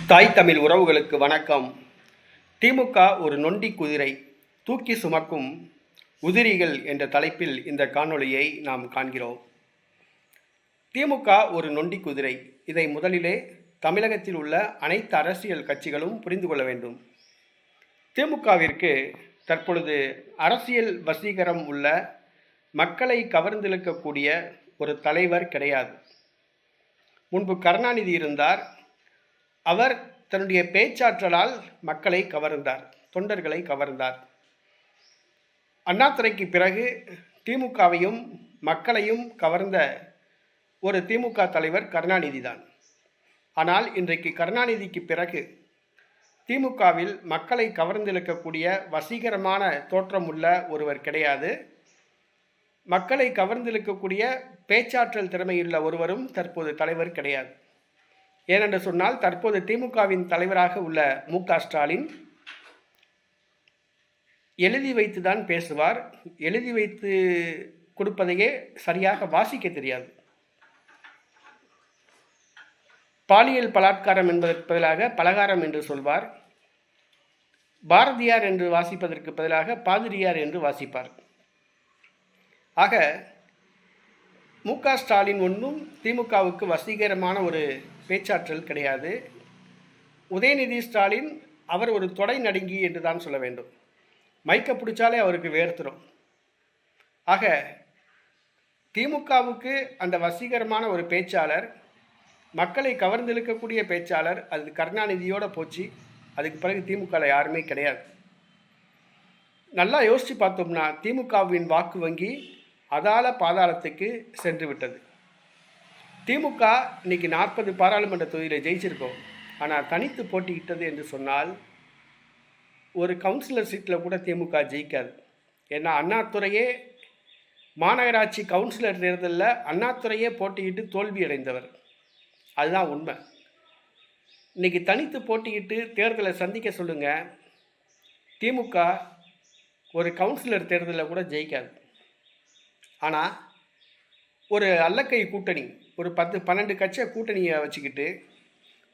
தாய் தமிழ் உறவுகளுக்கு வணக்கம். திமுக ஒரு நொண்டி குதிரை, தூக்கி சுமக்கும் உதிரிகள் என்ற தலைப்பில் இந்த காணொளியை நாம் காண்கிறோம். திமுக ஒரு நொண்டி குதிரை. இதை முதலிலே தமிழகத்தில் உள்ள அனைத்து அரசியல் கட்சிகளும் புரிந்து கொள்ள வேண்டும். திமுகவிற்கு தற்பொழுது அரசியல் வசீகரம் உள்ள, மக்களை கவர்ந்திழுக்கக்கூடிய ஒரு தலைவர் கிடையாது. முன்பு கருணாநிதி இருந்தார். அவர் தன்னுடைய பேச்சாற்றலால் மக்களை கவர்ந்தார், தொண்டர்களை கவர்ந்தார். அண்ணாதுரைக்கு பிறகு திமுகவையும் மக்களையும் கவர்ந்த ஒரு திமுக தலைவர் கருணாநிதி தான். ஆனால் இன்றைக்கு கருணாநிதிக்கு பிறகு திமுகவில் மக்களை கவர்ந்திழுக்கக்கூடிய வசீகரமான தோற்றமுள்ள ஒருவர் கிடையாது. மக்களை கவர்ந்திழுக்கக்கூடிய பேச்சாற்றல் திறமையுள்ள ஒருவரும் தற்போது தலைவர் கிடையாது. ஏனென்று சொன்னால், தற்போது திமுகவின் தலைவராக உள்ள மு.க. ஸ்டாலின் எழுதி வைத்து தான் பேசுவார். எழுதி வைத்து கொடுப்பதையே சரியாக வாசிக்க தெரியாது. பாலியல் பலாத்காரம் என்பதற்கு பதிலாக பலகாரம் என்று சொல்வார். பாரதியார் என்று வாசிப்பதற்கு பதிலாக பாதிரியார் என்று வாசிப்பார். ஆக மு.க. ஸ்டாலின் ஒன்றும் திமுகவுக்கு வசீகரமான ஒரு பேச்சாற்றல் கிடையாது. உதயநிதி ஸ்டாலின் அவர் ஒரு தொடை நடுங்கி என்று தான் சொல்ல வேண்டும். மைக்க பிடிச்சாலே அவருக்கு வேர்த்துரும். ஆக திமுகவுக்கு அந்த வசீகரமான ஒரு பேச்சாளர், மக்களை கவர்ந்திழுக்கக்கூடிய பேச்சாளர், அது கருணாநிதியோடு போச்சு. அதுக்கு பிறகு திமுகவில் யாருமே கிடையாது. நல்லா யோசித்து பார்த்தோம்னா, திமுகவின் வாக்கு வங்கி அதால பாதாளத்துக்கு சென்று விட்டது. திமுக இன்னைக்கு 40 பாராளுமன்ற தொகுதியில் ஜெயிச்சிருக்கோம். ஆனால் தனித்து போட்டியிட்டது என்று சொன்னால் ஒரு கவுன்சிலர் சீட்டில் கூட திமுக ஜெயிக்காது. ஏன்னா அண்ணாதுரையே மாநகராட்சி கவுன்சிலர் தேர்தலில் அண்ணாதுரையே போட்டியிட்டு தோல்வி அடைந்தவர். அதுதான் உண்மை. இன்றைக்கி தனித்து போட்டியிட்டு தேர்தலை சந்திக்க சொல்லுங்கள், திமுக ஒரு கவுன்சிலர் தேர்தலில் கூட ஜெயிக்காது. ஆனால் ஒரு அல்லக்கை கூட்டணி, ஒரு 10-12 கட்சியை கூட்டணியை வச்சுக்கிட்டு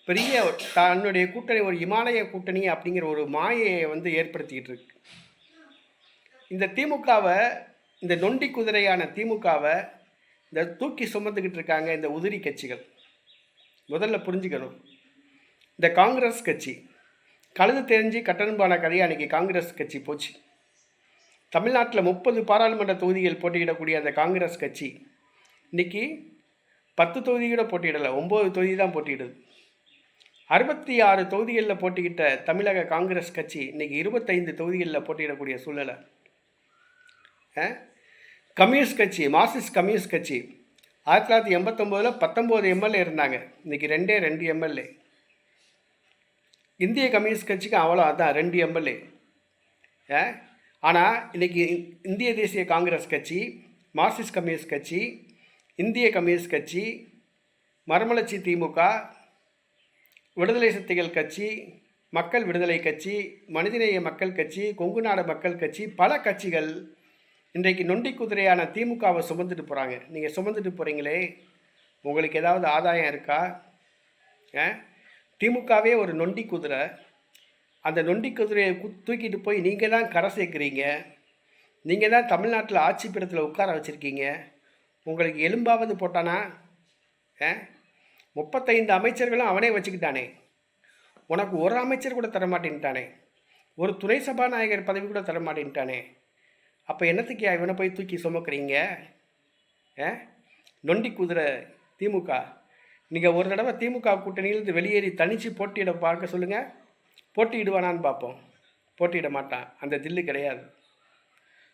பெரிய தன்னுடைய கூட்டணி ஒரு இமாலய கூட்டணி அப்படிங்கிற ஒரு மாயையை ஏற்படுத்திக்கிட்டு இருக்கு. இந்த திமுகவை, இந்த நொண்டி குதிரையான திமுகவை இந்த தூக்கி சுமந்துக்கிட்டு இருக்காங்க இந்த உதிரி கட்சிகள். முதல்ல புரிஞ்சுக்கணும், இந்த காங்கிரஸ் கட்சி கழுது தெரிஞ்சு கட்டணம்பான கதையை அன்றைக்கி காங்கிரஸ் கட்சி போச்சு. தமிழ்நாட்டில் 30 பாராளுமன்ற தொகுதிகள் போட்டியிடக்கூடிய அந்த காங்கிரஸ் கட்சி இன்றைக்கி 10 தொகுதியோட போட்டியிடலை, 9 தொகுதி தான் போட்டியிடுது. 66 தொகுதிகளில் போட்டியிட்ட தமிழக காங்கிரஸ் கட்சி இன்றைக்கி 25 தொகுதிகளில் போட்டியிடக்கூடிய சூழ்நிலை. கம்யூனிஸ்ட் கட்சி, மார்க்சிஸ்ட் கம்யூனிஸ்ட் கட்சி 1989 19 எம்எல்ஏ இருந்தாங்க. இன்றைக்கி 2 எம்எல்ஏ. இந்திய கம்யூனிஸ்ட் கட்சிக்கு அவ்வளோ, அதான் 2 எம்எல்ஏ. ஆனால் இன்றைக்கி இந்திய தேசிய காங்கிரஸ் கட்சி, மார்க்சிஸ்ட் கம்யூனிஸ்ட் கட்சி, இந்திய கம்யூனிஸ்ட் கட்சி, மறுமலர்ச்சி திமுக, விடுதலை சிறுத்தைகள் கட்சி, மக்கள் விடுதலை கட்சி, மனிதநேய மக்கள் கட்சி, கொங்கு நாடு மக்கள் கட்சி, பல கட்சிகள் இன்றைக்கு நொண்டி குதிரையான திமுகவை சுமந்துட்டு போகிறாங்க. நீங்கள் சுமந்துட்டு போகிறீங்களே, உங்களுக்கு ஏதாவது ஆதாயம் இருக்கா? திமுகவே ஒரு நொண்டி குதிரை. அந்த நொண்டி குதிரையை தூக்கிட்டு போய் நீங்கள் தான் கரை சேர்க்குறீங்க. நீங்கள் தான் தமிழ்நாட்டில் ஆட்சி பீடத்தில் உட்கார வச்சுருக்கீங்க. உங்களுக்கு எலும்பாவது போட்டானா? 35 அமைச்சர்களும் அவனே வச்சுக்கிட்டானே. உனக்கு ஒரு அமைச்சர் கூட தரமாட்டேன்ட்டானே. ஒரு துணை சபாநாயகர் பதவி கூட தரமாட்டேன்ட்டானே. அப்போ என்னத்துக்கு இவனை போய் தூக்கி சுமக்கிறீங்க? நொண்டி குதிரை திமுக. நீங்கள் ஒரு தடவை திமுக கூட்டணியிலிருந்து வெளியேறி தனித்து போட்டியிட பார்க்க சொல்லுங்கள், போட்டியிடுவானான்னு பார்ப்போம். போட்டியிட மாட்டான். அந்த தில்லு கிடையாது.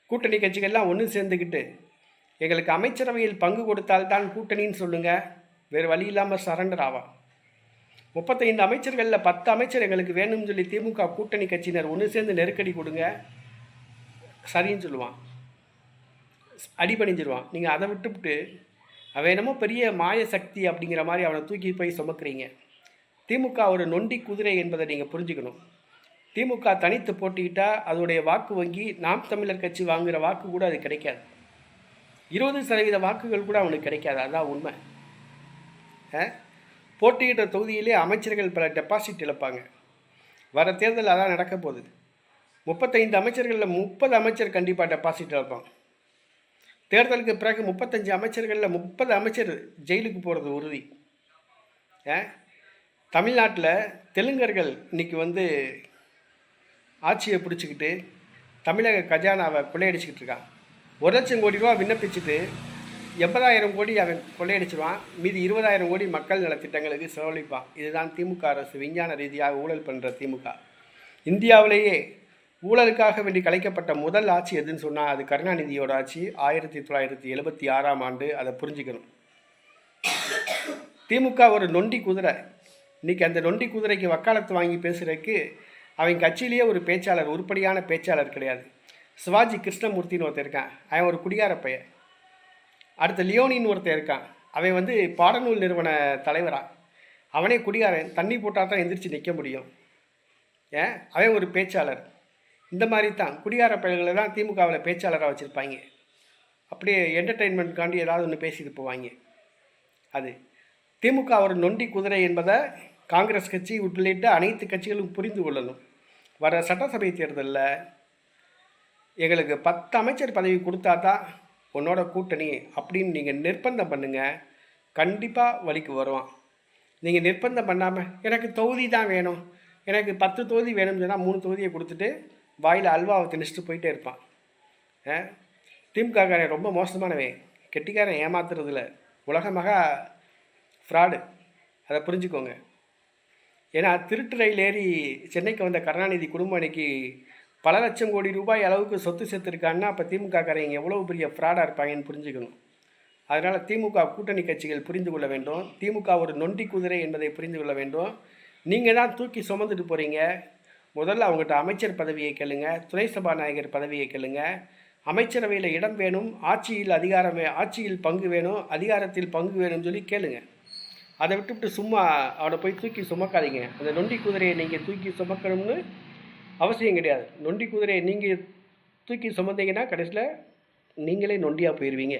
கூட்டணி கட்சிகள்லாம் ஒன்று சேர்ந்துக்கிட்டு எங்களுக்கு அமைச்சரவையில் பங்கு கொடுத்தால்தான் கூட்டணின்னு சொல்லுங்கள், வேறு வழி இல்லாமல் சரண்டர் ஆவான். 35 அமைச்சர்களில் 10 அமைச்சர் எங்களுக்கு வேணும்னு சொல்லி திமுக கூட்டணி கட்சியினர் ஒன்று சேர்ந்து நெருக்கடி கொடுங்க, சரின்னு சொல்லுவான், அடிபணிஞ்சிருவான். நீங்கள் அதை விட்டுவிட்டு அவன் என்னமோ பெரிய மாய சக்தி அப்படிங்கிற மாதிரி அவனை தூக்கி போய் சுமக்கிறீங்க. திமுக ஒரு நொண்டி குதிரை என்பதை நீங்கள் புரிஞ்சுக்கணும். திமுக தனித்து போட்டிக்கிட்டால் அதோடைய வாக்கு வங்கி நாம் தமிழர் கட்சி வாங்குகிற வாக்கு கூட அது கிடைக்காது. 20% வாக்குகள் கூட அவனுக்கு கிடைக்காது. அதுதான் உண்மை. போட்டியிட்ட தொகுதியிலே அமைச்சர்கள் பல டெபாசிட் இழப்பாங்க. வர தேர்தல் அதான் நடக்க போகுது. 35 அமைச்சர்களில் 30 அமைச்சர் கண்டிப்பாக டெபாசிட் இழப்பான். தேர்தலுக்கு பிறகு 35 அமைச்சர்களில் 30 அமைச்சர் ஜெயிலுக்கு போகிறது உறுதி. தமிழ்நாட்டில் தெலுங்கர்கள் இன்றைக்கி ஆட்சியை பிடிச்சிக்கிட்டு தமிழக கஜானாவை கொள்ளையடிச்சிக்கிட்டு இருக்கான். 1 லட்சம் கோடி ரூபா விண்ணப்பிச்சுட்டு 80,000 கோடி அவன் கொள்ளையடிச்சிருவான். மீதி 20,000 கோடி மக்கள் நலத்திட்டங்களுக்கு செலவழிப்பான். இதுதான் திமுக அரசு விஞ்ஞான ரீதியாக ஊழல் பண்ணுற திமுக. இந்தியாவிலேயே ஊழலுக்காக வேண்டி கலைக்கப்பட்ட முதல் ஆட்சி எதுன்னு சொன்னால் அது கருணாநிதியோட ஆட்சி. 1976ஆம் ஆண்டு. அதை புரிஞ்சுக்கணும். திமுக ஒரு நொண்டி குதிரை. இன்றைக்கி அந்த நொண்டி குதிரைக்கு வக்காலத்து வாங்கி பேசுகிறதுக்கு அவங்க கட்சியிலேயே ஒரு பேச்சாளர், உருப்படியான பேச்சாளர் கிடையாது. சிவாஜி கிருஷ்ணமூர்த்தின்னு ஒருத்தர் இருக்கான், அவன் ஒரு குடிகார பையன். அடுத்த லியோனின்னு ஒருத்தர் இருக்கான், அவன் பாடநூல் நிறுவன தலைவராக. அவனே குடிகாரன், தண்ணி போட்டால் தான் எந்திரிச்சு நிற்க முடியும். அவன் ஒரு பேச்சாளர். இந்த மாதிரி தான் குடிகார பயல்களை தான் திமுகவில் பேச்சாளராக வச்சுருப்பாங்க. அப்படியே என்டர்டெயின்மெண்ட்காண்டி ஏதாவது ஒன்று பேசிட்டு போவாங்க. அது திமுக ஒரு நொண்டி குதிரை என்பதை காங்கிரஸ் கட்சி உள்ளிட்ட அனைத்து கட்சிகளும் புரிந்து கொள்ளணும். வர சட்டசபை தேர்தலில் எங்களுக்கு 10 அமைச்சர் பதவி கொடுத்தா தான் உன்னோட கூட்டணி அப்படின்னு நீங்கள் நிர்பந்தம் பண்ணுங்கள். கண்டிப்பாக வழிக்கு வருவான். நீங்கள் நிர்பந்தம் பண்ணாமல் எனக்கு தொகுதி தான் வேணும், எனக்கு 10 தொகுதி வேணும்னு சொன்னால் 3 தொகுதியை கொடுத்துட்டு வாயில் அல்வாவை திணிச்சிட்டு போயிட்டே இருப்பான். திமுககாரன் ரொம்ப மோசமானவன், கெட்டிக்காரன், ஏமாத்துறதுல உலகமாக ஃப்ராடு. அதை புரிஞ்சுக்கோங்க. ஏன்னா திருட்டு ரயில் ஏறி சென்னைக்கு வந்த கருணாநிதி குடும்பம் அன்னைக்கு பல லட்சம் கோடி ரூபாய் அளவுக்கு சொத்து சேர்த்துருக்காங்கன்னா அப்போ திமுககாரங்க எவ்வளோ பெரிய ஃப்ராடாக இருப்பாங்கன்னு புரிஞ்சுக்கணும். அதனால் திமுக கூட்டணி கட்சிகள் புரிந்து கொள்ள வேண்டும். திமுக ஒரு நொண்டி குதிரை என்பதை புரிந்து கொள்ள வேண்டும். நீங்கள் தான் தூக்கி சுமந்துட்டு போகிறீங்க. முதல்ல அவங்ககிட்ட அமைச்சர் பதவியை கேளுங்க, துணை சபாநாயகர் பதவியை கேளுங்க. அமைச்சரவையில் இடம் வேணும், ஆட்சியில் பங்கு வேணும், அதிகாரத்தில் பங்கு வேணும்னு சொல்லி கேளுங்க. அதை விட்டுவிட்டு சும்மா அவனை போய் தூக்கி சுமக்காதீங்க. அந்த நொண்டி குதிரையை நீங்கள் தூக்கி சுமக்கணும்னு அவசியம் கிடையாது. நொண்டி குதிரையை நீங்கள் தூக்கி சுமந்தீங்கன்னா கடைசியில் நீங்களே நொண்டியாக போயிடுவீங்க.